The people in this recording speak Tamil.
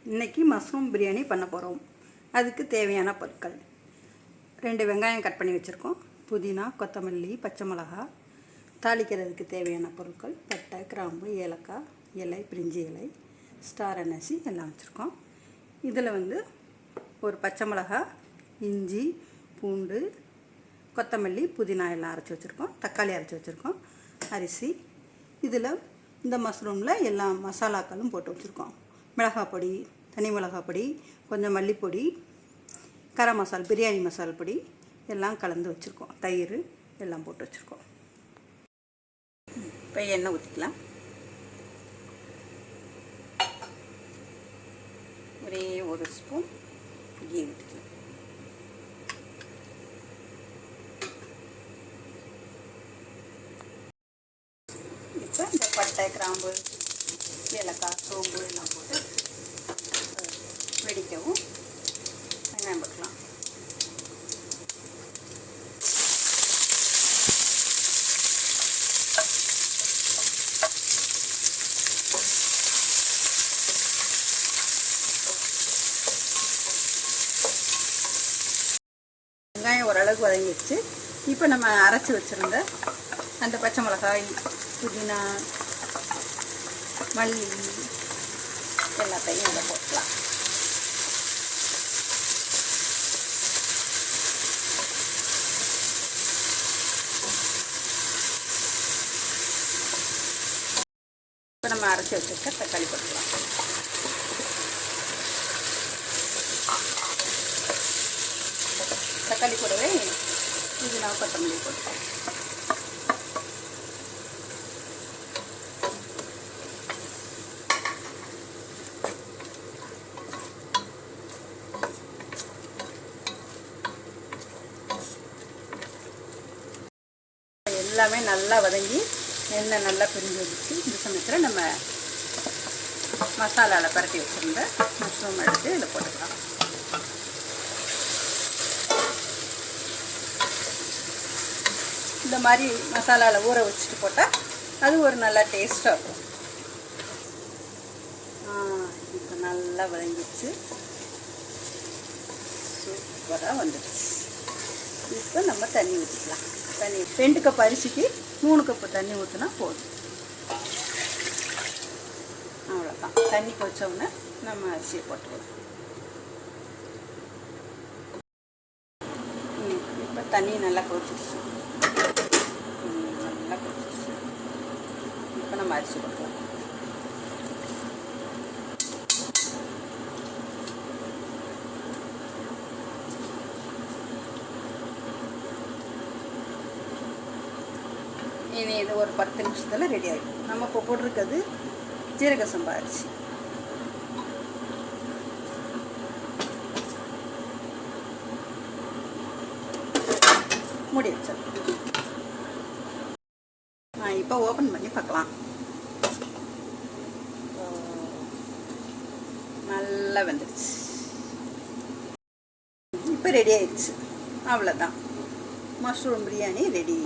இன்றைக்கி மஷ்ரூம் பிரியாணி பண்ண போகிறோம். அதுக்கு தேவையான பொருட்கள்: 2 வெங்காயம் கட் பண்ணி வச்சுருக்கோம், புதினா, கொத்தமல்லி, பச்சை மிளகா. தாளிக்கிறதுக்கு தேவையான பொருட்கள்: பட்டை, கிராம்பு, ஏலக்காய் இலை, பிரிஞ்சி இலை, ஸ்டார் அனசி எல்லாம் வச்சுருக்கோம். இதில் ஒரு பச்சை மிளகா, இஞ்சி, பூண்டு, கொத்தமல்லி, புதினா எல்லாம் அரைச்சி வச்சுருக்கோம். தக்காளி அரைச்சி வச்சுருக்கோம். அரிசி. இதில் இந்த மஷ்ரூமில் எல்லா மசாலாக்களும் போட்டு வச்சுருக்கோம். மிளகாய் பொடி, தனி மிளகாய் பொடி, கொஞ்சம் மல்லிப்பொடி, கரம் மசால், பிரியாணி மசால் பொடி எல்லாம் கலந்து வச்சுருக்கோம். தயிர் எல்லாம் போட்டு வச்சுருக்கோம். இப்போ எண்ணெய் ஊற்றிக்கலாம். ஒரே ஒரு ஸ்பூன் கீ ஊற்றிக்கலாம். இப்போ இந்த பட்டை, கிராம்பு, ஏலக்காய், சோம்பு எல்லாம் போட்டு வெடிக்கவும் வெங்காயம் போட்டுக்கலாம். வெங்காயம் ஓரளவுக்கு வதங்கிடுச்சு. இப்போ நம்ம அரைச்சி வச்சுருந்த அந்த பச்சை மிளகாய், புதினா, மல்லி எல்லாத்தையும் இதில் போட்டுக்கலாம். இப்போ நம்ம அரைச்சி வச்சுருக்க தக்காளி போட்டுக்கலாம். தக்காளி கூடவே புதினா, கொத்தமல்லி போட்டுக்கலாம். எல்லாமே நல்லா வதங்கி எண்ணெய் நல்லா பிரிஞ்சு வந்துச்சு. இந்த சமயத்தில் நம்ம மசாலாவில் பரட்டி வச்சுருந்த மஷ்ரூம் எடுத்து இதில் போட்டுக்கலாம். இந்த மாதிரி மசாலாவில் ஊற வச்சுட்டு போட்டால் அது ஒரு நல்லா டேஸ்ட்டாக இருக்கும். இப்போ நல்லா வதங்கிடுச்சு, சூப்பராக வந்துடுச்சு. இப்போ நம்ம தண்ணி ஊற்றிக்கலாம். தண்ணி 2 கப் அரிசிக்கு 3 கப்பு தண்ணி ஊற்றினா போதும். அவ்வளோதான். தண்ணி கொதிச்சோடனே நம்ம அரிசியை போட்டுக்கலாம். இப்போ தண்ணி நல்லா கொதிச்சிடுச்சு. நல்லா கொதிச்சிடுச்சு. இப்போ நம்ம அரிசி போட்டுக்கலாம். இனி இது ஒரு 10 நிமிஷத்தில் ரெடி ஆகிடும். நம்ம இப்போ போட்டிருக்கிறது ஜீரக சம்பா அரிசி. மூடி வச்சிடலாம். இப்போ ஓப்பன் பண்ணி பார்க்கலாம். நல்லா வந்துடுச்சு. இப்போ ரெடி ஆயிடுச்சு. அவ்வளோதான், மஷ்ரூம் பிரியாணி ரெடி.